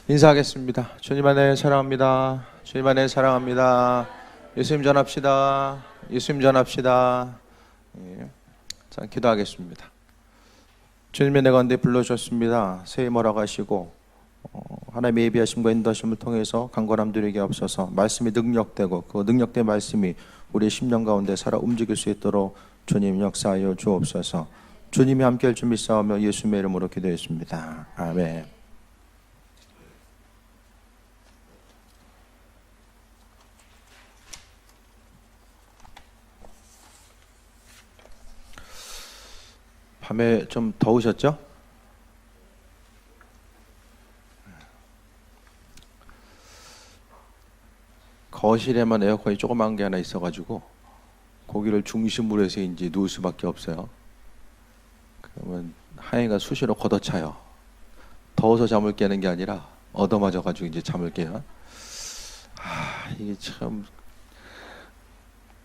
인사하겠습니다. 주님 안에 사랑합니다. 주님 안에 사랑합니다. 예수님 전합시다. 예수님 전합시다. 예. 자, 기도하겠습니다. 주님의 내 가운데 불러주셨습니다. 새해 몰아가시고 하나님의 예비하심과 인도하심을 통해서 강건함 누리게 없어서 말씀이 능력되고 그 능력된 말씀이 우리의 심령 가운데 살아 움직일 수 있도록 주님 역사하여 주옵소서. 주님이 함께할 줄 믿사오며 예수님의 이름으로 기도했습니다. 아멘. 밤에 좀 더우셨죠? 거실에만 에어컨이 조그만 게 하나 있어가지고 거기를 중심으로 해서 이제 누울 수밖에 없어요. 그러면 하영이가 수시로 걷어차요. 더워서 잠을 깨는 게 아니라 얻어맞아가지고 이제 잠을 깨요. 이게 참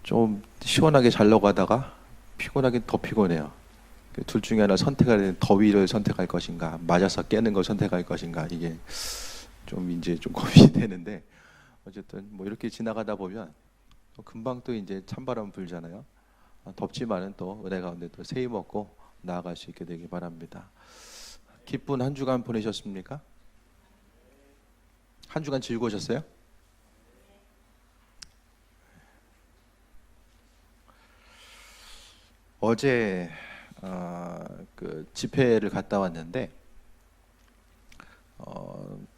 좀 시원하게 자려고 하다가 피곤하긴 더 피곤해요. 둘 중에 하나 선택해야 되는, 더위를 선택할 것인가, 맞아서 깨는 걸 선택할 것인가, 이게 좀 이제 좀 고민이 되는데, 어쨌든 뭐 이렇게 지나가다 보면 금방 또 이제 찬바람 불잖아요. 덥지만은 또 은혜 가운데 또 새 힘 얻고 나아갈 수 있게 되기 바랍니다. 기쁜 한 주간 보내셨습니까? 한 주간 즐거우셨어요? 어제 그 집회를 갔다 왔는데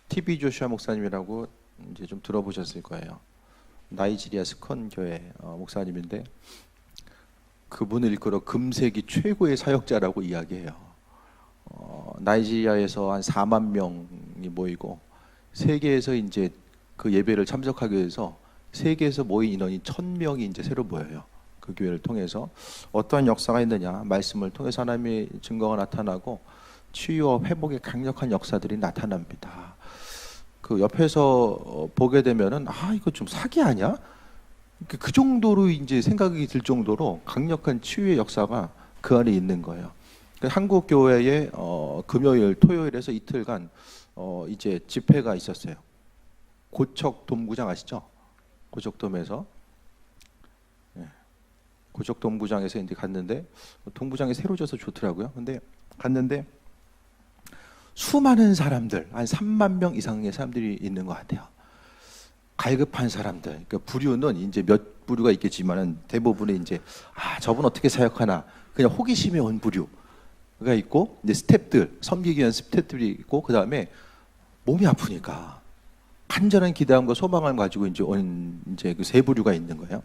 TV 조슈아 목사님이라고 이제 좀 들어보셨을 거예요. 나이지리아 스콘 교회 목사님인데 그분을 이끌어 금세기 최고의 사역자라고 이야기해요. 나이지리아에서 한 4만 명이 모이고 세계에서 이제 그 예배를 참석하기 위해서 세계에서 모인 인원이 1,000명이 이제 새로 모여요. 그 교회를 통해서 어떠한 역사가 있느냐, 말씀을 통해서 하나님의 증거가 나타나고 치유와 회복의 강력한 역사들이 나타납니다. 그 옆에서 보게 되면은 이거 좀 사기 아니야? 그 정도로 이제 생각이 들 정도로 강력한 치유의 역사가 그 안에 있는 거예요. 한국 교회에 금요일, 토요일에서 이틀간 이제 집회가 있었어요. 고척 돔구장 아시죠? 고척돔에서. 고척 동부장에서 이제 갔는데 동부장이 새로 져서 좋더라고요. 근데 갔는데 수많은 사람들, 한 3만 명 이상의 사람들이 있는 것 같아요. 갈급한 사람들. 그러니까 부류는 이제 몇 부류가 있겠지만은 대부분이 이제 저분 어떻게 사역하나 그냥 호기심에 온 부류가 있고, 이제 스태프들, 섬기기 위한 스태프들이 있고, 그 다음에 몸이 아프니까 간절한 기대함과 소망을 가지고 이제 온 이제 그 세 부류가 있는 거예요.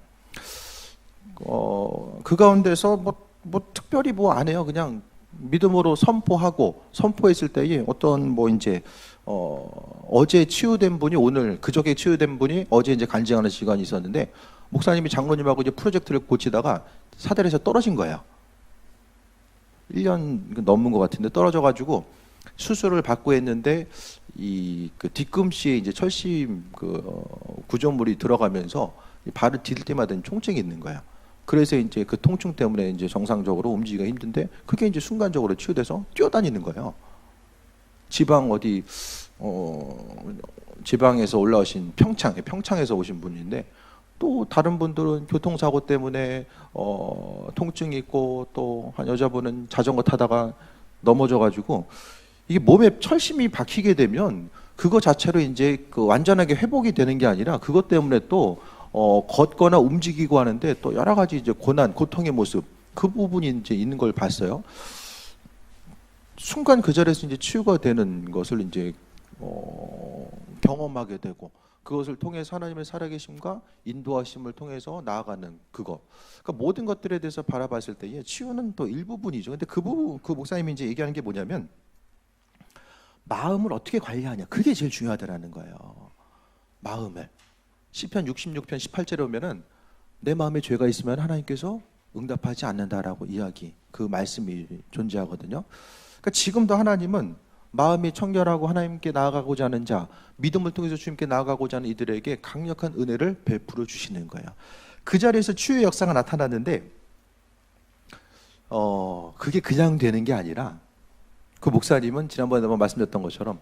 그 가운데서 뭐 특별히 뭐 안 해요. 그냥 믿음으로 선포했을 때에 어떤 뭐 이제 어제 치유된 분이 오늘, 그저께 치유된 분이 어제 이제 간증하는 시간이 있었는데 목사님이 장로님하고 이제 프로젝트를 고치다가 사대에서 떨어진 거예요. 1년 넘은 것 같은데 떨어져가지고 수술을 받고 했는데 이 그 뒤꿈치에 이제 철심 그 구조물이 들어가면서 발을 디딜 때마다 통증이 있는 거예요. 그래서 이제 그 통증 때문에 이제 정상적으로 움직이기가 힘든데 그게 이제 순간적으로 치유돼서 뛰어다니는 거예요. 지방에서 올라오신 평창에서 오신 분인데, 또 다른 분들은 교통사고 때문에 통증이 있고, 또 한 여자분은 자전거 타다가 넘어져가지고 이게 몸에 철심이 박히게 되면 그거 자체로 이제 그 완전하게 회복이 되는 게 아니라 그것 때문에 또 걷거나 움직이고 하는데 또 여러 가지 이제 고통의 모습, 그 부분이 이제 있는 걸 봤어요. 순간 그 자리에서 이제 치유가 되는 것을 이제 경험하게 되고, 그것을 통해서 하나님의 살아계심과 인도하심을 통해서 나아가는 그거. 그러니까 모든 것들에 대해서 바라봤을 때에 치유는 또 일부분이죠. 근데 그 목사님이 이제 얘기하는 게 뭐냐면 마음을 어떻게 관리하냐, 그게 제일 중요하다라는 거예요. 마음을. 시편 66편 18절에 보면은 내 마음에 죄가 있으면 하나님께서 응답하지 않는다라고 이야기, 그 말씀이 존재하거든요. 그러니까 지금도 하나님은 마음이 청결하고 하나님께 나아가고자 하는 자, 믿음을 통해서 주님께 나아가고자 하는 이들에게 강력한 은혜를 베풀어 주시는 거예요. 그 자리에서 치유의 역사가 나타났는데 그게 그냥 되는 게 아니라, 그 목사님은 지난번에 한번 말씀드렸던 것처럼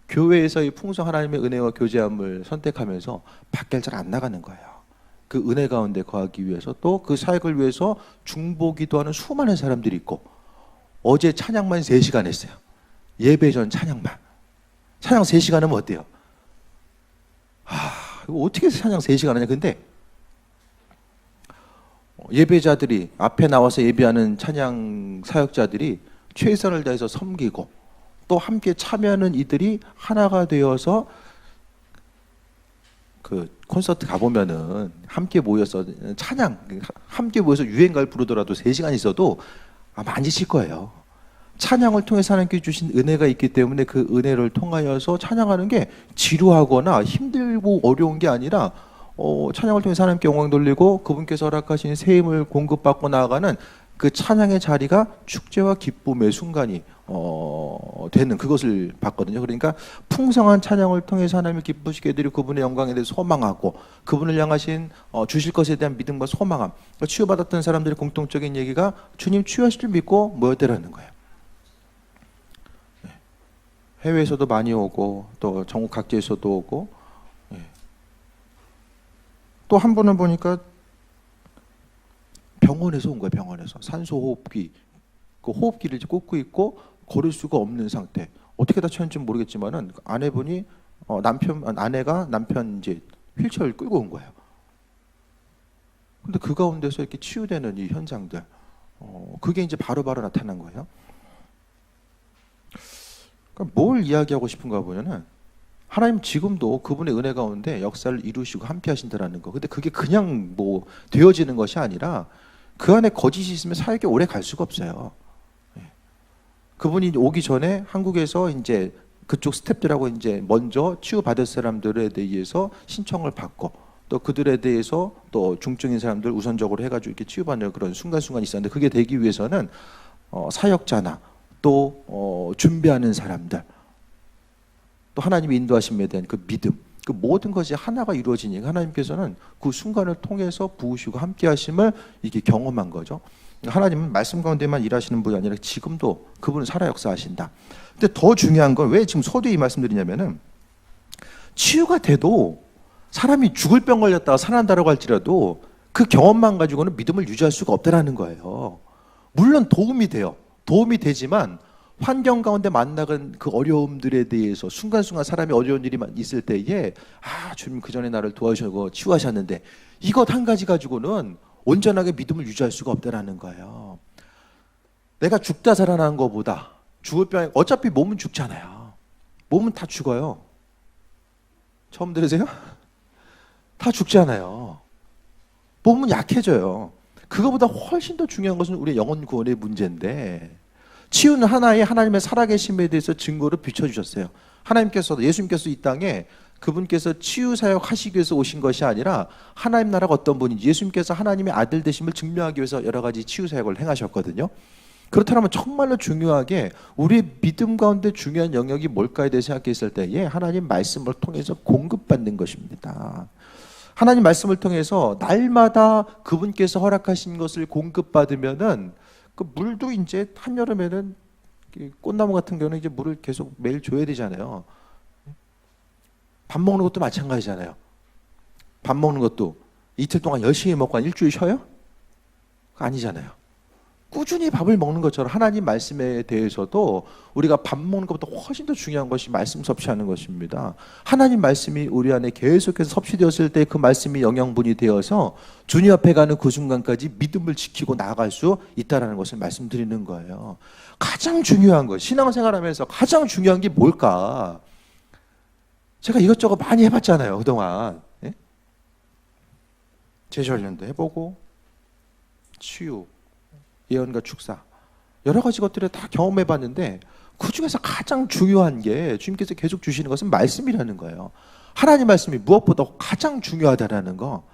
교회에서의 풍성 하나님의 은혜와 교제함을 선택하면서 밖에 잘 안 나가는 거예요. 그 은혜 가운데 거하기 위해서, 또 그 사역을 위해서 중보기도하는 수많은 사람들이 있고, 어제 찬양만 3시간 했어요. 예배 전 찬양만. 찬양 3시간 하면 어때요? 이거 어떻게 찬양 3시간 하냐. 근데 예배자들이, 앞에 나와서 예배하는 찬양 사역자들이 최선을 다해서 섬기고, 또 함께 참여하는 이들이 하나가 되어서, 그 콘서트 가보면은 함께 모여서 찬양, 함께 모여서 유행가를 부르더라도 3시간 있어도 아마 안 지칠 거예요. 찬양을 통해서 하나님께 주신 은혜가 있기 때문에 그 은혜를 통하여서 찬양하는 게 지루하거나 힘들고 어려운 게 아니라, 찬양을 통해서 하나님께 영광 돌리고 그분께서 허락하신 새 힘을 공급받고 나아가는 그 찬양의 자리가 축제와 기쁨의 순간이 되는, 그것을 봤거든요. 그러니까 풍성한 찬양을 통해서 하나님을 기쁘시게 해드리고 그분의 영광에 대해서 소망하고, 그분을 향하신 주실 것에 대한 믿음과 소망함. 그러니까 치유받았던 사람들의 공통적인 얘기가 주님 치유하실 줄 믿고 모였더라는 거예요. 해외에서도 많이 오고, 또 전국 각지에서도 오고, 또 한 분은 보니까 병원에서 온 거예요. 병원에서 산소 호흡기, 그 호흡기를 이제 꽂고 있고 걸을 수가 없는 상태. 어떻게 다쳤는지 모르겠지만은 아내분이 아내가 남편 이제 휠체어를 끌고 온 거예요. 근데 그 가운데서 이렇게 치유되는 이 현상들, 그게 이제 바로바로 나타난 거예요. 그러니까 뭘 이야기하고 싶은가 보면은, 하나님 지금도 그분의 은혜 가운데 역사를 이루시고 함께 하신다라는 거. 근데 그게 그냥 뭐 되어지는 것이 아니라 그 안에 거짓이 있으면 사역이 오래 갈 수가 없어요. 그분이 오기 전에 한국에서 이제 그쪽 스태프들하고 이제 먼저 치유받을 사람들에 대해서 신청을 받고, 또 그들에 대해서 또 중증인 사람들 우선적으로 해가지고 이렇게 치유받는 그런 순간순간이 있었는데, 그게 되기 위해서는 사역자나 또 준비하는 사람들, 또 하나님의 인도하심에 대한 그 믿음, 그 모든 것이 하나가 이루어지니까 하나님께서는 그 순간을 통해서 부으시고 함께 하심을 이게 경험한 거죠. 하나님은 말씀 가운데만 일하시는 분이 아니라 지금도 그분은 살아 역사하신다. 근데 더 중요한 건 왜 지금 서두에 이 말씀드리냐면은, 치유가 돼도 사람이 죽을 병 걸렸다가 살아난다고 할지라도 그 경험만 가지고는 믿음을 유지할 수가 없다라는 거예요. 물론 도움이 돼요. 도움이 되지만 환경 가운데 만나는 그 어려움들에 대해서 순간순간 사람이 어려운 일이 있을 때에, 주님 그 전에 나를 도와주시고 치유하셨는데, 이것 한 가지 가지고는 온전하게 믿음을 유지할 수가 없다라는 거예요. 내가 죽다 살아난 것보다 죽을 병, 어차피 몸은 죽잖아요. 몸은 다 죽어요. 처음 들으세요? 다 죽잖아요. 몸은 약해져요. 그거보다 훨씬 더 중요한 것은 우리의 영혼 구원의 문제인데, 치유는 하나님의 살아계심에 대해서 증거를 비춰주셨어요. 예수님께서 이 땅에 그분께서 치유 사역 하시기 위해서 오신 것이 아니라 하나님 나라가 어떤 분인지, 예수님께서 하나님의 아들 되심을 증명하기 위해서 여러 가지 치유 사역을 행하셨거든요. 그렇다면 정말로 중요하게 우리의 믿음 가운데 중요한 영역이 뭘까에 대해 생각했을 때에 하나님 말씀을 통해서 공급받는 것입니다. 하나님 말씀을 통해서 날마다 그분께서 허락하신 것을 공급받으면은, 그 물도 이제 한여름에는 꽃나무 같은 경우는 이제 물을 계속 매일 줘야 되잖아요. 밥 먹는 것도 마찬가지잖아요. 밥 먹는 것도 이틀 동안 열심히 먹고 한 일주일 쉬어요? 아니잖아요. 꾸준히 밥을 먹는 것처럼 하나님 말씀에 대해서도 우리가 밥 먹는 것보다 훨씬 더 중요한 것이 말씀 섭취하는 것입니다. 하나님 말씀이 우리 안에 계속해서 섭취되었을 때 그 말씀이 영양분이 되어서 주님 앞에 가는 그 순간까지 믿음을 지키고 나아갈 수 있다는 것을 말씀드리는 거예요. 가장 중요한 것, 신앙생활하면서 가장 중요한 게 뭘까? 제가 이것저것 많이 해봤잖아요, 그동안. 제자훈련도 해보고, 치유, 예언과 축사, 여러 가지 것들을 다 경험해봤는데, 그 중에서 가장 중요한 게 주님께서 계속 주시는 것은 말씀이라는 거예요. 하나님 말씀이 무엇보다 가장 중요하다라는 거,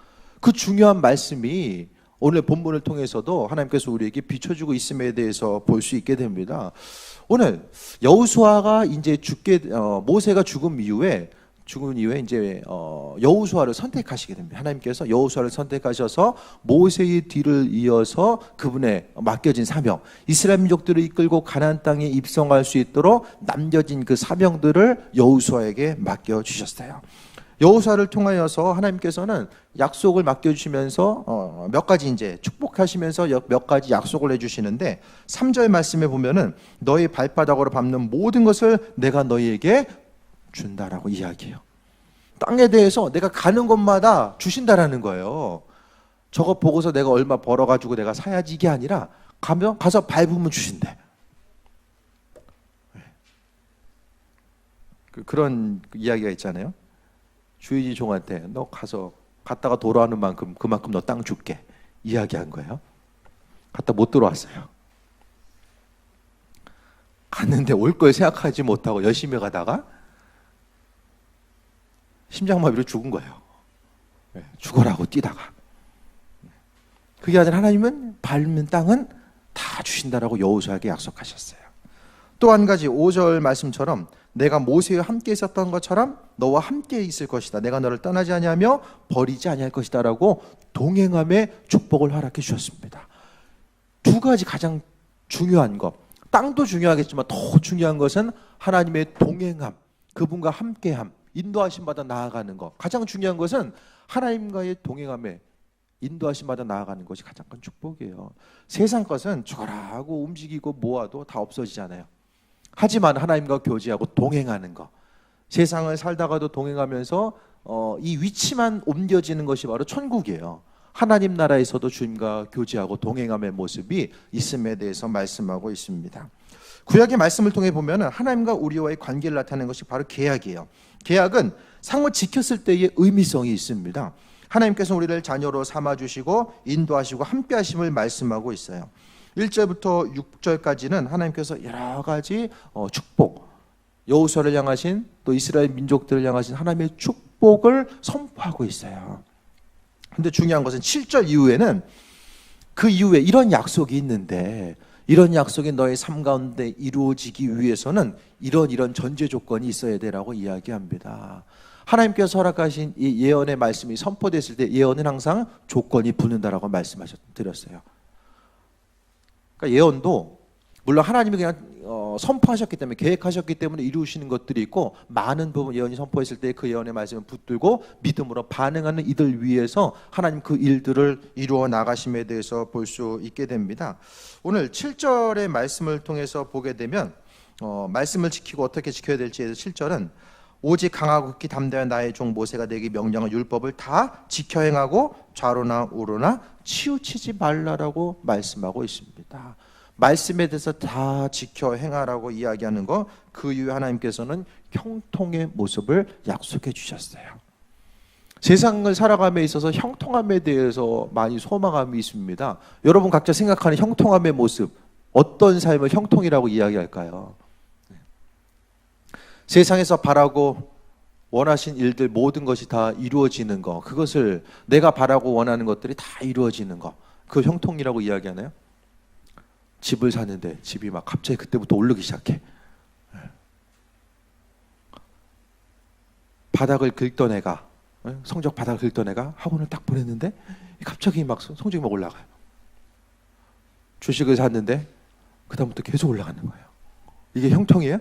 그 중요한 말씀이 오늘 본문을 통해서도 하나님께서 우리에게 비춰주고 있음에 대해서 볼 수 있게 됩니다. 오늘 여호수아가 이제 모세가 죽은 이후에 죽은 이후에 이제 여호수아를 선택하시게 됩니다. 하나님께서 여호수아를 선택하셔서 모세의 뒤를 이어서 그분의 맡겨진 사명, 이스라엘 민족들을 이끌고 가나안 땅에 입성할 수 있도록 남겨진 그 사명들을 여호수아에게 맡겨 주셨어요. 여호수아를 통하여서 하나님께서는 약속을 맡겨주시면서 몇 가지 이제 축복하시면서 몇 가지 약속을 해주시는데 3절 말씀에 보면은 너희 발바닥으로 밟는 모든 것을 내가 너희에게 준다라고 이야기해요. 땅에 대해서 내가 가는 곳마다 주신다라는 거예요. 저거 보고서 내가 얼마 벌어가지고 내가 사야지 이게 아니라 가서 밟으면 주신대. 그런 이야기가 있잖아요. 주인이 종한테 너 가서 갔다가 돌아오는 만큼 그만큼 너 땅 줄게 이야기한 거예요. 갔다 못 들어왔어요. 갔는데 올 걸 생각하지 못하고 열심히 가다가 심장마비로 죽은 거예요. 죽어라고 뛰다가. 그게 아니라 하나님은 밟는 땅은 다 주신다라고 여호수아에게 약속하셨어요. 또 한 가지 5절 말씀처럼 내가 모세와 함께 있었던 것처럼 너와 함께 있을 것이다. 내가 너를 떠나지 아니하며 버리지 아니할 것이다 라고 동행함의 축복을 허락해 주셨습니다. 두 가지 가장 중요한 것, 땅도 중요하겠지만 더 중요한 것은 하나님의 동행함, 그분과 함께함, 인도하심 받아 나아가는 것. 가장 중요한 것은 하나님과의 동행함에 인도하심 받아 나아가는 것이 가장 큰 축복이에요. 세상 것은 죽어라 하고 움직이고 모아도 다 없어지잖아요. 하지만 하나님과 교제하고 동행하는 것, 세상을 살다가도 동행하면서 이 위치만 옮겨지는 것이 바로 천국이에요. 하나님 나라에서도 주님과 교제하고 동행함의 모습이 있음에 대해서 말씀하고 있습니다. 구약의 말씀을 통해 보면 하나님과 우리와의 관계를 나타내는 것이 바로 계약이에요. 계약은 상호 지켰을 때의 의미성이 있습니다. 하나님께서 우리를 자녀로 삼아주시고 인도하시고 함께하심을 말씀하고 있어요. 1절부터 6절까지는 하나님께서 여러 가지 축복, 여호수아를 향하신 또 이스라엘 민족들을 향하신 하나님의 축복을 선포하고 있어요. 근데 중요한 것은 7절 이후에는 그 이후에 이런 약속이 있는데 이런 약속이 너의 삶 가운데 이루어지기 위해서는 이런 전제 조건이 있어야 되라고 이야기합니다. 하나님께서 허락하신 이 예언의 말씀이 선포됐을 때 예언은 항상 조건이 붙는다라고 말씀하셨어요. 그러니까 예언도 물론 하나님이 그냥 선포하셨기 때문에 계획하셨기 때문에 이루시는 것들이 있고 많은 부분 예언이 선포했을 때 그 예언의 말씀을 붙들고 믿음으로 반응하는 이들 위해서 하나님 그 일들을 이루어 나가심에 대해서 볼 수 있게 됩니다. 오늘 7절의 말씀을 통해서 보게 되면 말씀을 지키고 어떻게 지켜야 될지에서 7절은 오직 강하고 극히 담대한 나의 종 모세가 내게 명령한 율법을 다 지켜 행하고 좌로나 우로나 치우치지 말라라고 말씀하고 있습니다. 말씀에 대해서 다 지켜 행하라고 이야기하는 거, 그 이후에 하나님께서는 형통의 모습을 약속해 주셨어요. 세상을 살아감에 있어서 형통함에 대해서 많이 소망함이 있습니다. 여러분 각자 생각하는 형통함의 모습, 어떤 삶을 형통이라고 이야기할까요? 세상에서 바라고 원하신 일들 모든 것이 다 이루어지는 것, 그것을 내가 바라고 원하는 것들이 다 이루어지는 것, 그 형통이라고 이야기하나요? 집을 사는데 집이 막 갑자기 그때부터 오르기 시작해. 바닥을 긁던 애가, 성적 바닥을 긁던 애가 학원을 딱 보냈는데 갑자기 막 성적이 막 올라가요. 주식을 샀는데 그다음부터 계속 올라가는 거예요. 이게 형통이에요?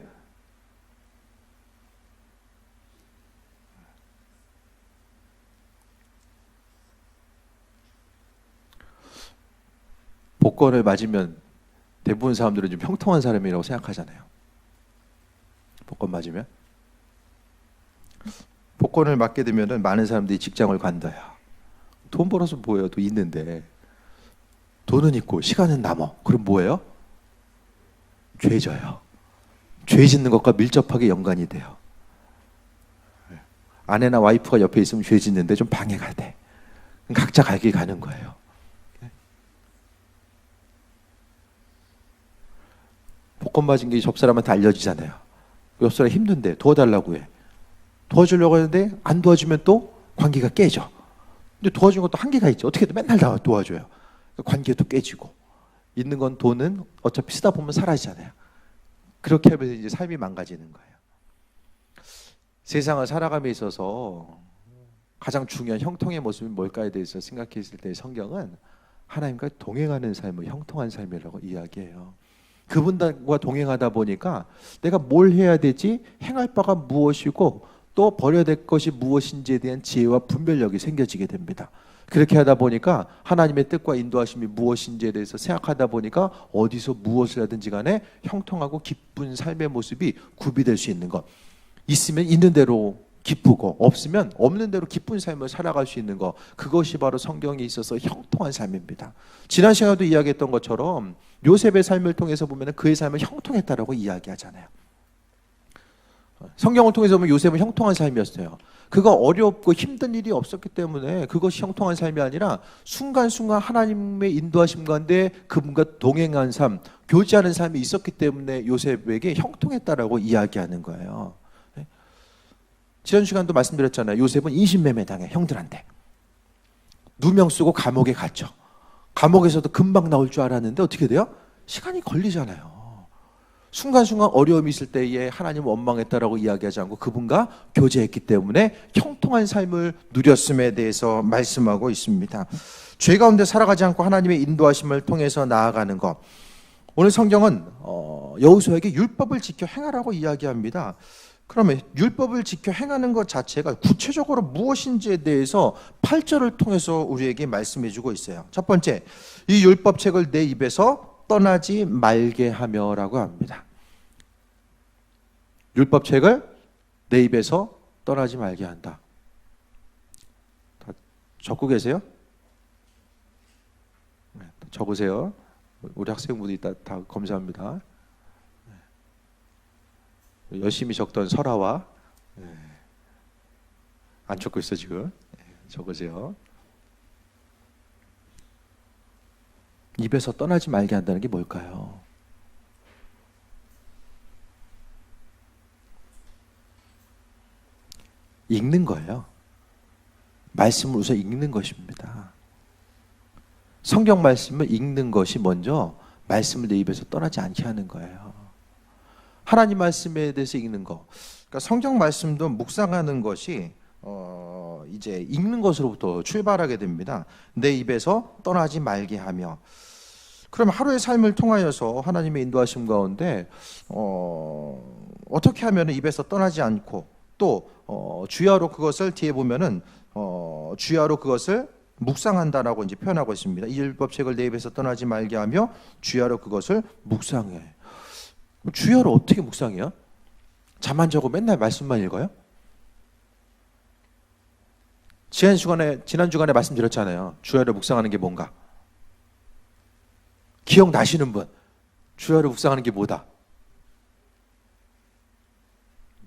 복권을 맞으면 대부분 사람들은 좀 형통한 사람이라고 생각하잖아요. 복권 맞으면 복권을 맞게 되면 많은 사람들이 직장을 관둬요. 돈 벌어서 뭐예요? 돈 있는데 돈은 있고 시간은 남어. 그럼 뭐예요? 죄 져요. 죄 짓는 것과 밀접하게 연관이 돼요. 아내나 와이프가 옆에 있으면 죄 짓는데 좀 방해가 돼. 각자 갈 길 가는 거예요. 복권 맞은 게 접사람한테 알려지잖아요. 옆 사람 힘든데 도와달라고 해. 도와주려고 하는데 안 도와주면 또 관계가 깨져. 근데 도와준 것도 한계가 있죠. 어떻게든 맨날 다 도와줘요. 관계도 깨지고. 있는 건 돈은 어차피 쓰다 보면 사라지잖아요. 그렇게 하면서 이제 삶이 망가지는 거예요. 세상을 살아감에 있어서 가장 중요한 형통의 모습이 뭘까에 대해서 생각했을 때 성경은 하나님과 동행하는 삶을 형통한 삶이라고 이야기해요. 그분과 동행하다 보니까 내가 뭘 해야 되지, 행할 바가 무엇이고 또 버려야 될 것이 무엇인지에 대한 지혜와 분별력이 생겨지게 됩니다. 그렇게 하다 보니까 하나님의 뜻과 인도하심이 무엇인지에 대해서 생각하다 보니까 어디서 무엇을 하든지 간에 형통하고 기쁜 삶의 모습이 구비될 수 있는 것. 있으면 있는 대로 기쁘고 없으면 없는 대로 기쁜 삶을 살아갈 수 있는 것, 그것이 바로 성경에 있어서 형통한 삶입니다. 지난 시간에도 이야기했던 것처럼 요셉의 삶을 통해서 보면 그의 삶은 형통했다라고 이야기하잖아요. 성경을 통해서 보면 요셉은 형통한 삶이었어요. 그가 어렵고 힘든 일이 없었기 때문에 그것이 형통한 삶이 아니라 순간순간 하나님의 인도하심 가운데 그분과 동행한 삶, 교제하는 삶이 있었기 때문에 요셉에게 형통했다라고 이야기하는 거예요. 지난 시간도 말씀드렸잖아요. 요셉은 인신매매 당해, 형들한테. 누명 쓰고 감옥에 갇혀. 감옥에서도 금방 나올 줄 알았는데 어떻게 돼요? 시간이 걸리잖아요. 순간순간 어려움이 있을 때에 하나님 원망했다라고 이야기하지 않고 그분과 교제했기 때문에 형통한 삶을 누렸음에 대해서 말씀하고 있습니다. 죄 가운데 살아가지 않고 하나님의 인도하심을 통해서 나아가는 것. 오늘 성경은 여호수아에게 율법을 지켜 행하라고 이야기합니다. 그러면 율법을 지켜 행하는 것 자체가 구체적으로 무엇인지에 대해서 8절을 통해서 우리에게 말씀해 주고 있어요. 첫 번째, 이 율법책을 내 입에서 떠나지 말게 하며라고 합니다. 율법책을 내 입에서 떠나지 말게 한다. 다 적고 계세요? 적으세요. 우리 학생분들이 다 검사합니다. 열심히 적던 설아와 안 적고 있어 지금. 적으세요. 입에서 떠나지 말게 한다는 게 뭘까요? 읽는 거예요. 말씀을 우선 읽는 것입니다. 성경 말씀을 읽는 것이 먼저 말씀을 내 입에서 떠나지 않게 하는 거예요. 하나님 말씀에 대해서 읽는 거. 그러니까 성경 말씀도 묵상하는 것이 이제 읽는 것으로부터 출발하게 됩니다. 내 입에서 떠나지 말게 하며. 그럼 하루의 삶을 통하여서 하나님의 인도하심 가운데 어떻게 하면 입에서 떠나지 않고 또 주야로 그것을 뒤에 보면은 주야로 그것을 묵상한다라고 이제 표현하고 있습니다. 이 율법책을 내 입에서 떠나지 말게 하며 주야로 그것을 묵상해. 주야로 어떻게 묵상해요? 잠 안 자고 맨날 말씀만 읽어요? 지난 주간에 말씀드렸잖아요. 주야로 묵상하는 게 뭔가? 기억나시는 분? 주야로 묵상하는 게 뭐다?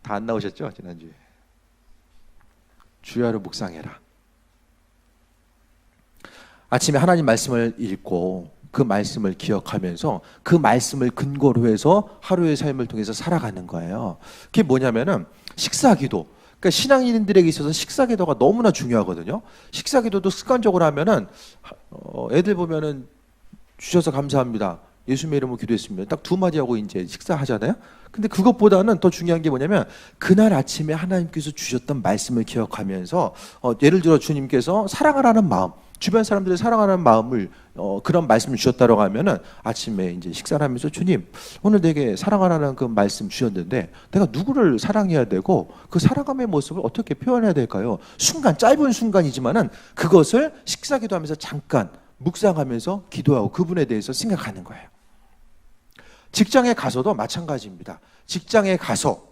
다 안 나오셨죠? 지난주에. 주야로 묵상해라. 아침에 하나님 말씀을 읽고 그 말씀을 기억하면서 그 말씀을 근거로 해서 하루의 삶을 통해서 살아가는 거예요. 그게 뭐냐면은 식사기도. 그러니까 신앙인들에게 있어서 식사기도가 너무나 중요하거든요. 식사기도도 습관적으로 하면은 애들 보면은 주셔서 감사합니다. 예수님의 이름으로 기도했습니다. 딱 두 마디 하고 이제 식사하잖아요. 근데 그것보다는 더 중요한 게 뭐냐면 그날 아침에 하나님께서 주셨던 말씀을 기억하면서 예를 들어 주님께서 사랑하라는 마음, 주변 사람들을 사랑하는 마음을 그런 말씀을 주셨다고 하면은 아침에 이제 식사를 하면서 주님 오늘 내게 사랑하라는 그 말씀 주셨는데 내가 누구를 사랑해야 되고 그 사랑함의 모습을 어떻게 표현해야 될까요? 순간 짧은 순간이지만은 그것을 식사기도하면서 잠깐 묵상하면서 기도하고 그분에 대해서 생각하는 거예요. 직장에 가서도 마찬가지입니다. 직장에 가서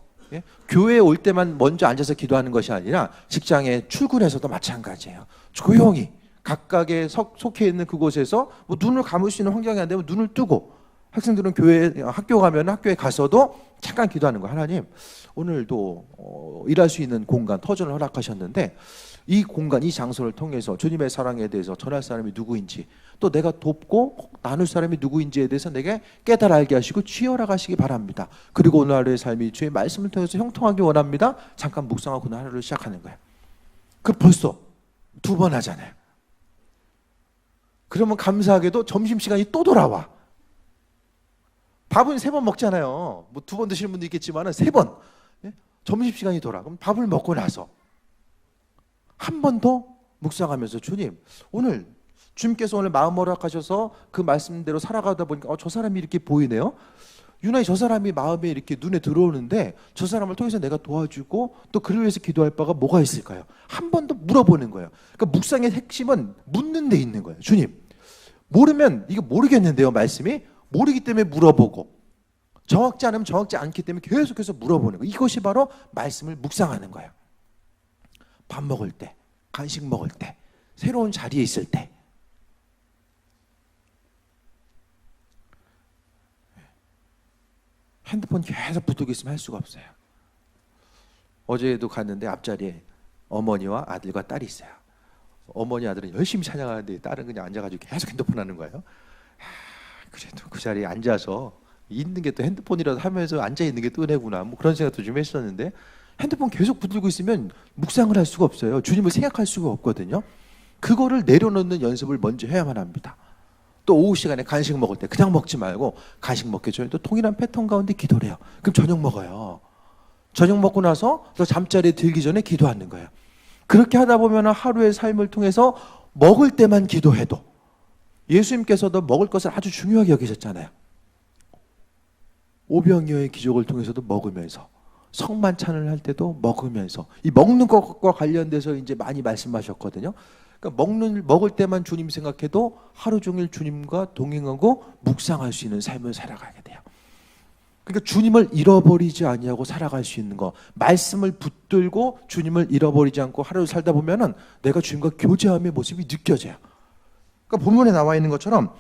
교회에 올 때만 먼저 앉아서 기도하는 것이 아니라 직장에 출근해서도 마찬가지예요. 조용히 각각의 속해 있는 그곳에서 뭐 눈을 감을 수 있는 환경이 안 되면 눈을 뜨고 학생들은 학교 가면 학교에 가서도 잠깐 기도하는 거예요. 하나님 오늘도 일할 수 있는 공간 터전을 허락하셨는데 이 공간, 이 장소를 통해서 주님의 사랑에 대해서 전할 사람이 누구인지 또 내가 돕고 나눌 사람이 누구인지에 대해서 내게 깨달아 알게 하시고 취하라 하시기 바랍니다. 그리고 오늘 하루의 삶이 주의 말씀을 통해서 형통하기 원합니다. 잠깐 묵상하고 오늘 하루를 시작하는 거예요. 그 벌써 2번 하잖아요. 그러면 감사하게도 점심시간이 또 돌아와. 밥은 3번 먹잖아요. 뭐 2번 드시는 분도 있겠지만 3번. 점심시간이 돌아. 그럼 밥을 먹고 나서 한 번 더 묵상하면서 주님, 오늘 주님께서 오늘 마음 허락하셔서 그 말씀대로 살아가다 보니까 저 사람이 이렇게 보이네요. 유난히 저 사람이 마음에 이렇게 눈에 들어오는데 저 사람을 통해서 내가 도와주고 또 그를 위해서 기도할 바가 뭐가 있을까요? 한 번 더 물어보는 거예요. 그러니까 묵상의 핵심은 묻는 데 있는 거예요. 주님, 모르면 이거 모르겠는데요. 말씀이 모르기 때문에 물어보고 정확지 않으면 정확지 않기 때문에 계속해서 물어보는 거예요. 이것이 바로 말씀을 묵상하는 거예요. 밥 먹을 때, 간식 먹을 때, 새로운 자리에 있을 때. 핸드폰 계속 붙들고 있으면 할 수가 없어요. 어제도 갔는데 앞자리에 어머니와 아들과 딸이 있어요. 어머니 아들은 열심히 찬양하는데 딸은 그냥 앉아가지고 계속 핸드폰 하는 거예요. 그래도 그 자리에 앉아서 있는 게 또 핸드폰이라도 하면서 앉아있는 게 또 은혜구나, 뭐 그런 생각도 좀 했었는데, 핸드폰 계속 붙들고 있으면 묵상을 할 수가 없어요. 주님을 생각할 수가 없거든요. 그거를 내려놓는 연습을 먼저 해야만 합니다. 또 오후 시간에 간식 먹을 때 그냥 먹지 말고 간식 먹기 전에 또 동일한 패턴 가운데 기도를 해요. 그럼 저녁 먹어요. 저녁 먹고 나서 또 잠자리에 들기 전에 기도하는 거예요. 그렇게 하다 보면 하루의 삶을 통해서 먹을 때만 기도해도, 예수님께서도 먹을 것을 아주 중요하게 여기셨잖아요. 오병이어의 기적을 통해서도 먹으면서, 성만찬을 할 때도 먹으면서, 이 먹는 것과 관련돼서 이제 많이 말씀하셨거든요. 그러니까 먹을 때만 주님 생각해도 하루 종일 주님과 동행하고 묵상할 수 있는 삶을 살아가게 돼요. 그러니까 주님을 잃어버리지 아니하고 살아갈 수 있는 거, 말씀을 붙들고 주님을 잃어버리지 않고 하루를 살다 보면은 내가 주님과 교제함의 모습이 느껴져요. 그러니까 본문에 나와 있는 것처럼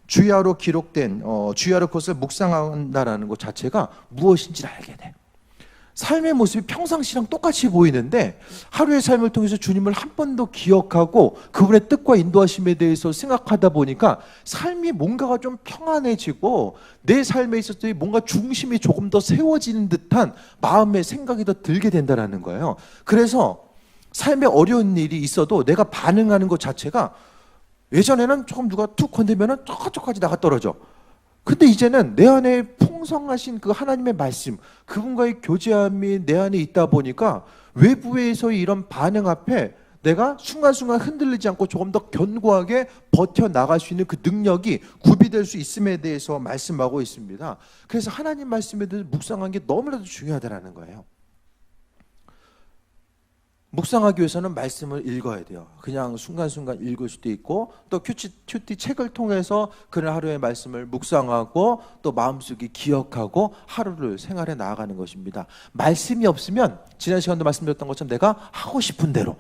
주야로 기록된 주야로 그것을 묵상한다라는 것 자체가 무엇인지를 알게 돼. 삶의 모습이 평상시랑 똑같이 보이는데 하루의 삶을 통해서 주님을 한 번 더 기억하고 그분의 뜻과 인도하심에 대해서 생각하다 보니까 삶이 뭔가가 좀 평안해지고 내 삶에 있어서 뭔가 중심이 조금 더 세워지는 듯한 마음의 생각이 더 들게 된다는 거예요. 그래서 삶에 어려운 일이 있어도 내가 반응하는 것 자체가, 예전에는 조금 누가 툭 건들면은 저쪽까지 나가 떨어져. 근데 이제는 내 안에 풍성하신 그 하나님의 말씀, 그분과의 교제함이 내 안에 있다 보니까 외부에서의 이런 반응 앞에 내가 순간순간 흔들리지 않고 조금 더 견고하게 버텨나갈 수 있는 그 능력이 구비될 수 있음에 대해서 말씀하고 있습니다. 그래서 하나님 말씀에 대해서 묵상하는 게 너무나도 중요하다는 거예요. 묵상하기 위해서는 말씀을 읽어야 돼요. 그냥 순간순간 읽을 수도 있고, 또 큐티 책을 통해서 그날 하루의 말씀을 묵상하고 또 마음속에 기억하고 하루를 생활해 나아가는 것입니다. 말씀이 없으면 지난 시간도 말씀드렸던 것처럼 내가 하고 싶은 대로,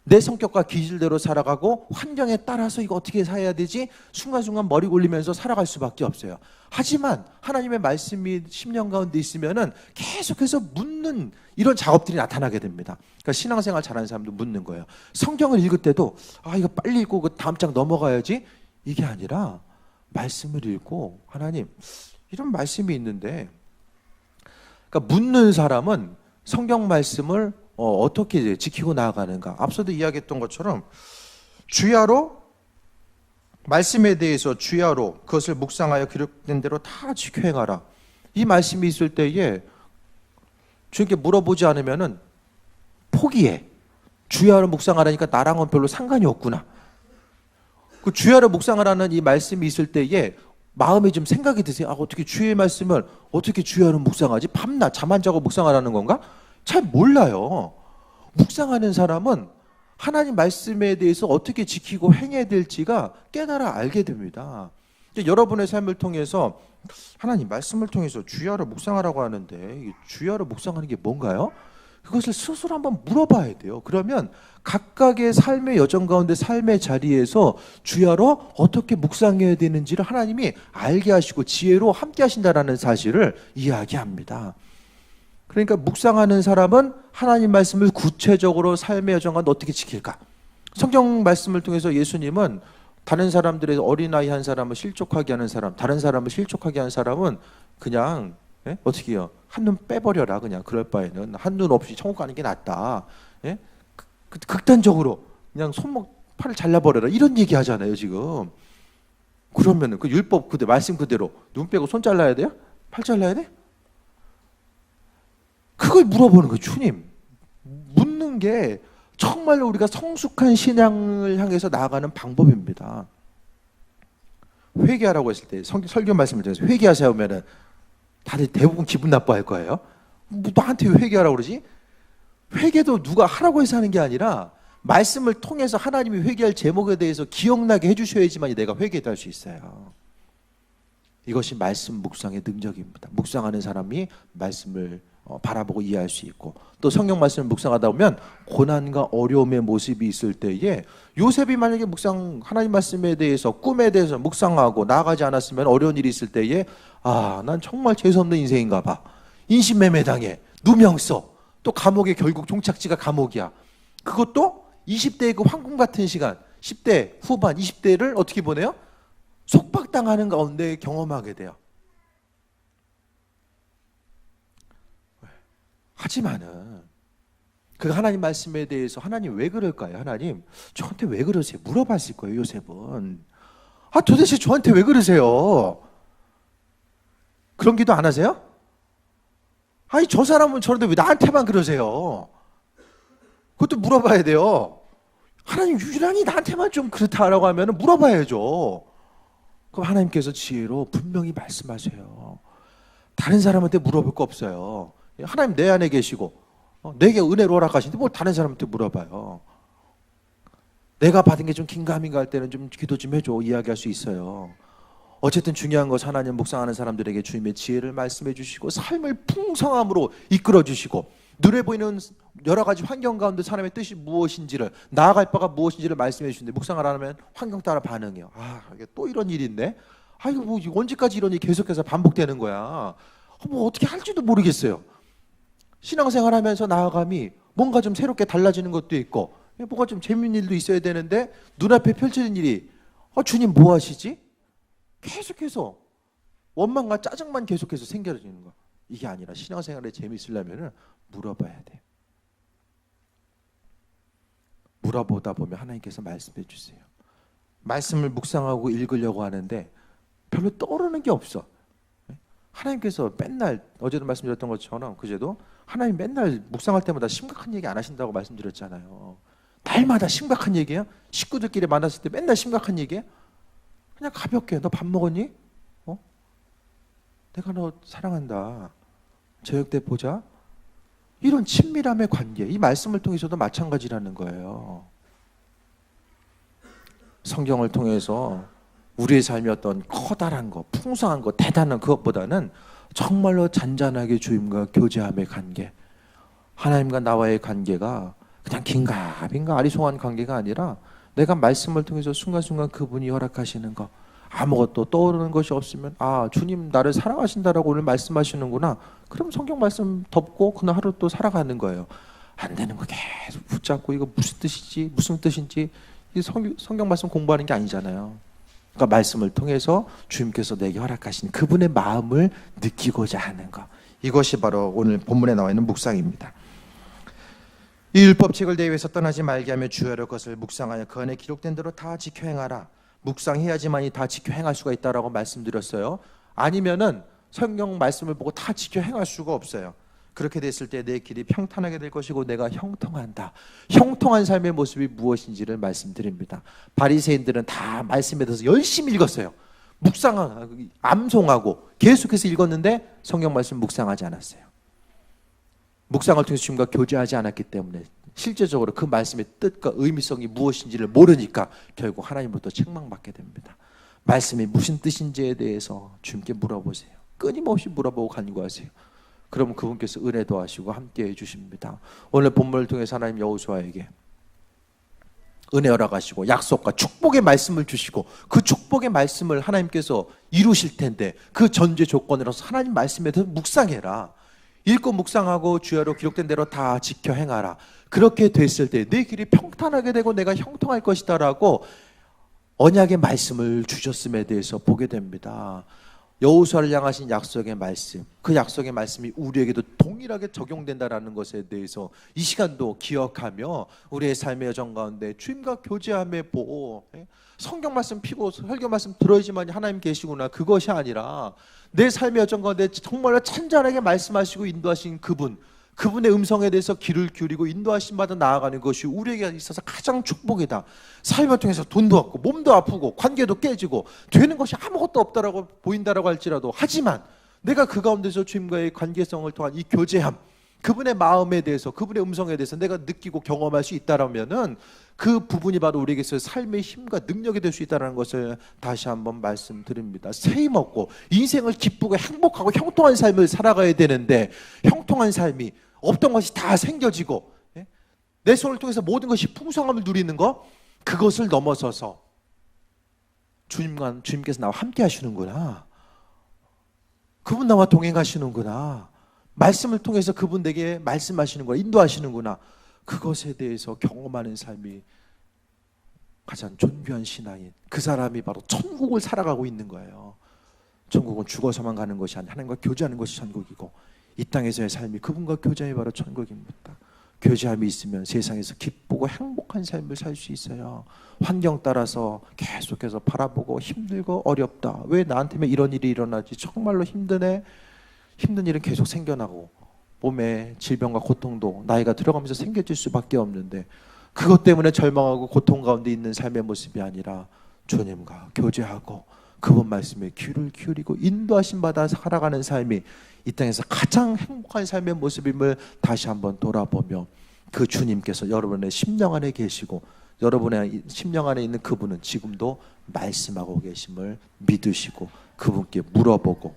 내 성격과 기질대로 살아가고 환경에 따라서 이거 어떻게 살아야 되지? 순간순간 머리 굴리면서 살아갈 수밖에 없어요. 하지만 하나님의 말씀이 심령 가운데 있으면은 계속해서 묻는 이런 작업들이 나타나게 됩니다. 그러니까 신앙생활 잘하는 사람도 묻는 거예요. 성경을 읽을 때도 이거 빨리 읽고 그 다음 장 넘어가야지, 이게 아니라 말씀을 읽고 하나님, 이런 말씀이 있는데, 그러니까 묻는 사람은 성경 말씀을 어떻게 지키고 나아가는가. 앞서도 이야기했던 것처럼 주야로, 말씀에 대해서 주야로 그것을 묵상하여 기록된 대로 다 지켜 행하라. 이 말씀이 있을 때에 주님께 물어보지 않으면은 포기해. 주야로 묵상하라니까 나랑은 별로 상관이 없구나. 그 주야로 묵상하라는 이 말씀이 있을 때에 마음에 좀 생각이 드세요. 어떻게 주의 말씀을 어떻게 주야로 묵상하지? 밤낮 잠 안 자고 묵상하라는 건가? 잘 몰라요. 묵상하는 사람은 하나님 말씀에 대해서 어떻게 지키고 행해야 될지가 깨달아 알게 됩니다. 여러분의 삶을 통해서 하나님 말씀을 통해서 주야로 묵상하라고 하는데 주야로 묵상하는 게 뭔가요? 그것을 스스로 한번 물어봐야 돼요. 그러면 각각의 삶의 여정 가운데 삶의 자리에서 주야로 어떻게 묵상해야 되는지를 하나님이 알게 하시고 지혜로 함께 하신다는 사실을 이야기합니다. 그러니까 묵상하는 사람은 하나님 말씀을 구체적으로 삶의 여정 가운데 어떻게 지킬까? 성경 말씀을 통해서 예수님은 다른 사람들의 어린아이 한 사람을 실족하게 하는 사람, 다른 사람을 실족하게 하는 사람은 그냥 어떻게 해요? 한눈 빼버려라. 그냥 그럴 바에는 한눈 없이 천국 가는 게 낫다. 극단적으로 그냥 손목 팔을 잘라버려라. 이런 얘기 하잖아요 지금. 그러면은 그 율법 그대로, 말씀 그대로 눈 빼고 손 잘라야 돼요? 팔 잘라야 돼? 그걸 물어보는 거예요. 주님, 묻는 게 정말로 우리가 성숙한 신앙을 향해서 나아가는 방법입니다. 회개하라고 했을 때 설교 말씀을 통해서 회개하세요 하면은 다들 대부분 기분 나빠할 거예요. 뭐 나한테 왜 회개하라고 그러지? 회개도 누가 하라고 해서 하는 게 아니라 말씀을 통해서 하나님이 회개할 제목에 대해서 기억나게 해주셔야지만 내가 회개도 할 수 있어요. 이것이 말씀 묵상의 능력입니다. 묵상하는 사람이 말씀을 바라보고 이해할 수 있고, 또 성경 말씀을 묵상하다 보면 고난과 어려움의 모습이 있을 때에, 요셉이 만약에 하나님 말씀에 대해서, 꿈에 대해서 묵상하고 나아가지 않았으면 어려운 일이 있을 때에 난 정말 재수없는 인생인가 봐, 인신매매 당해, 누명 써, 또 감옥에 결국 종착지가 감옥이야. 그것도 20대의 그 황금 같은 시간, 10대 후반 20대를 어떻게 보내요? 속박당하는 가운데 경험하게 돼요. 하지만은 그 하나님 말씀에 대해서 하나님 왜 그럴까요? 하나님 저한테 왜 그러세요? 물어봤을 거예요. 요셉은 도대체 저한테 왜 그러세요? 그런 기도 안 하세요? 아니 저 사람은 저런데 왜 나한테만 그러세요? 그것도 물어봐야 돼요. 하나님 유일하니 나한테만 좀 그렇다라고 하면 물어봐야죠. 그럼 하나님께서 지혜로 분명히 말씀하세요. 다른 사람한테 물어볼 거 없어요. 하나님 내 안에 계시고 내게 은혜로 허락하시는데 뭘 다른 사람한테 물어봐요. 내가 받은 게 좀 긴가민가 할 때는 좀 기도 좀 해줘, 이야기할 수 있어요. 어쨌든 중요한 것은 하나님 묵상하는 사람들에게 주님의 지혜를 말씀해 주시고 삶을 풍성함으로 이끌어 주시고, 눈에 보이는 여러 가지 환경 가운데 사람의 뜻이 무엇인지를, 나아갈 바가 무엇인지를 말씀해 주시는데 묵상을 안 하면 환경 따라 반응해요. 이게 또 이런 일이 있네. 이거 뭐 언제까지 이런 일이 계속해서 반복되는 거야. 뭐 어떻게 할지도 모르겠어요. 신앙생활 하면서 나아감이 뭔가 좀 새롭게 달라지는 것도 있고, 뭔가 좀 재밌는 일도 있어야 되는데 눈앞에 펼쳐진 일이 주님 뭐 하시지? 계속해서 원망과 짜증만 계속해서 생겨지는 거. 이게 아니라 신앙생활에 재미있으려면 물어봐야 돼. 물어보다 보면 하나님께서 말씀해 주세요. 말씀을 묵상하고 읽으려고 하는데 별로 떠오르는 게 없어. 하나님께서 맨날, 어제도 말씀드렸던 것처럼 그제도 하나님 맨날 묵상할 때마다 심각한 얘기 안 하신다고 말씀드렸잖아요. 날마다 심각한 얘기야? 식구들끼리 만났을 때 맨날 심각한 얘기야? 그냥 가볍게 너 밥 먹었니? 내가 너 사랑한다. 저녁 때 보자. 이런 친밀함의 관계, 이 말씀을 통해서도 마찬가지라는 거예요. 성경을 통해서 우리의 삶이 어떤 커다란 거, 풍성한 거, 대단한 그것보다는 정말로 잔잔하게 주님과 교제함의 관계, 하나님과 나와의 관계가 그냥 긴가민가 아리송한 관계가 아니라 내가 말씀을 통해서 순간순간 그분이 허락하시는 거, 아무것도 떠오르는 것이 없으면 주님 나를 사랑하신다라고 오늘 말씀하시는구나. 그럼 성경 말씀 덮고 그날 하루 또 살아가는 거예요. 안 되는 거 계속 붙잡고 이거 무슨 뜻이지, 무슨 뜻인지, 이 성경 말씀 공부하는 게 아니잖아요. 그러니까 말씀을 통해서 주님께서 내게 허락하신 그분의 마음을 느끼고자 하는 것, 이것이 바로 오늘 본문에 나와 있는 묵상입니다. 이 율법책을 내 위에서 떠나지 말게 하며 주야로 그것을 묵상하여 그 안에 기록된 대로 다 지켜 행하라. 묵상해야지만이 다 지켜 행할 수가 있다라고 말씀드렸어요. 아니면은 성경 말씀을 보고 다 지켜 행할 수가 없어요. 그렇게 됐을 때 내 길이 평탄하게 될 것이고 내가 형통한다. 형통한 삶의 모습이 무엇인지를 말씀드립니다. 바리새인들은 다 말씀에 대해서 열심히 읽었어요. 묵상하고 암송하고 계속해서 읽었는데 성경 말씀 묵상하지 않았어요. 묵상을 통해서 주님과 교제하지 않았기 때문에 실제적으로 그 말씀의 뜻과 의미성이 무엇인지를 모르니까 결국 하나님으로부터 책망받게 됩니다. 말씀이 무슨 뜻인지에 대해서 주님께 물어보세요. 끊임없이 물어보고 간구하세요. 그러면 그분께서 은혜도 하시고 함께해 주십니다. 오늘 본문을 통해서 하나님 여호수아에게 은혜 허락하시고 약속과 축복의 말씀을 주시고 그 축복의 말씀을 하나님께서 이루실 텐데 그 전제 조건으로서 하나님 말씀에 대해서 묵상해라. 읽고 묵상하고 주야로 기록된 대로 다 지켜 행하라. 그렇게 됐을 때 내 길이 평탄하게 되고 내가 형통할 것이다 라고 언약의 말씀을 주셨음에 대해서 보게 됩니다. 여호수아를 향하신 약속의 말씀, 그 약속의 말씀이 우리에게도 동일하게 적용된다라는 것에 대해서 이 시간도 기억하며 우리의 삶의 여정 가운데 주님과 교제함의 보호, 성경 말씀 피고 설교 말씀 들어야지만 하나님 계시구나, 그것이 아니라 내 삶의 여정 가운데 정말로 찬잔하게 말씀하시고 인도하신 그분, 그분의 음성에 대해서 귀를 기울이고 인도하심 받아 나아가는 것이 우리에게 있어서 가장 축복이다. 삶을 통해서 돈도 없고 몸도 아프고 관계도 깨지고 되는 것이 아무것도 없다라고 보인다라고 할지라도, 하지만 내가 그 가운데서 주님과의 관계성을 통한 이 교제함, 그분의 마음에 대해서, 그분의 음성에 대해서 내가 느끼고 경험할 수 있다라면은 그 부분이 바로 우리에게서 삶의 힘과 능력이 될 수 있다는 것을 다시 한번 말씀드립니다. 세임 얻고 인생을 기쁘고 행복하고 형통한 삶을 살아가야 되는데, 형통한 삶이 없던 것이 다 생겨지고 내 손을 통해서 모든 것이 풍성함을 누리는 것, 그것을 넘어서서 주님께서 나와 함께 하시는구나, 그분 나와 동행하시는구나, 말씀을 통해서 그분 내게 말씀하시는구나, 인도하시는구나, 그것에 대해서 경험하는 삶이 가장 존귀한 신앙인, 그 사람이 바로 천국을 살아가고 있는 거예요. 천국은 죽어서만 가는 것이 아니라 하나님과 교제하는 것이 천국이고, 이 땅에서의 삶이 그분과 교제함이 바로 천국입니다. 교제함이 있으면 세상에서 기쁘고 행복한 삶을 살 수 있어요. 환경 따라서 계속해서 바라보고 힘들고 어렵다, 왜 나한테만 이런 일이 일어나지, 정말로 힘드네, 힘든 일은 계속 생겨나고 몸에 질병과 고통도 나이가 들어가면서 생겨질 수밖에 없는데, 그것 때문에 절망하고 고통 가운데 있는 삶의 모습이 아니라 주님과 교제하고 그분 말씀에 귀를 기울이고 인도하심 받아 살아가는 삶이 이 땅에서 가장 행복한 삶의 모습임을 다시 한번 돌아보며, 그 주님께서 여러분의 심령 안에 계시고 여러분의 심령 안에 있는 그분은 지금도 말씀하고 계심을 믿으시고 그분께 물어보고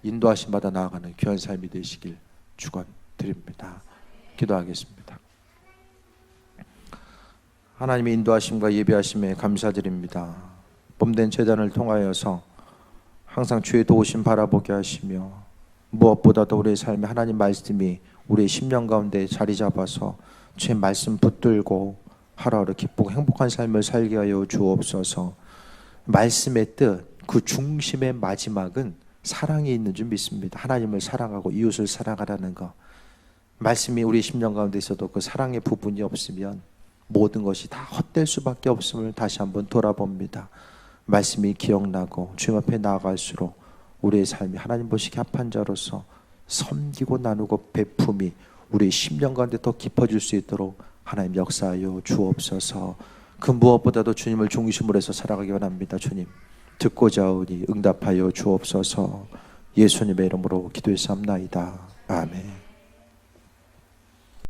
인도하심 받아 나아가는 귀한 삶이 되시길 축원드립니다. 기도하겠습니다. 하나님의 인도하심과 예비하심에 감사드립니다. 봄된 제단을 통하여서 항상 주의 도우심 바라보게 하시며, 무엇보다도 우리의 삶에 하나님 말씀이 우리의 심령 가운데 자리 잡아서 주의 말씀 붙들고 하루하루 기쁘고 행복한 삶을 살게 하여 주옵소서. 말씀의 뜻, 그 중심의 마지막은 사랑이 있는 줄 믿습니다. 하나님을 사랑하고 이웃을 사랑하라는 것, 말씀이 우리 심령 가운데 있어도 그 사랑의 부분이 없으면 모든 것이 다 헛될 수밖에 없음을 다시 한번 돌아봅니다. 말씀이 기억나고 주님 앞에 나아갈수록 우리의 삶이 하나님 보시기에 합한 자로서 섬기고 나누고 베품이 우리의 심령 가운데 더 깊어질 수 있도록 하나님 역사하여 주옵소서. 그 무엇보다도 주님을 중심으로 해서 살아가기 원합니다. 주님 듣고자 하오니 응답하여 주옵소서. 예수님의 이름으로 기도했사옵나이다. 아멘.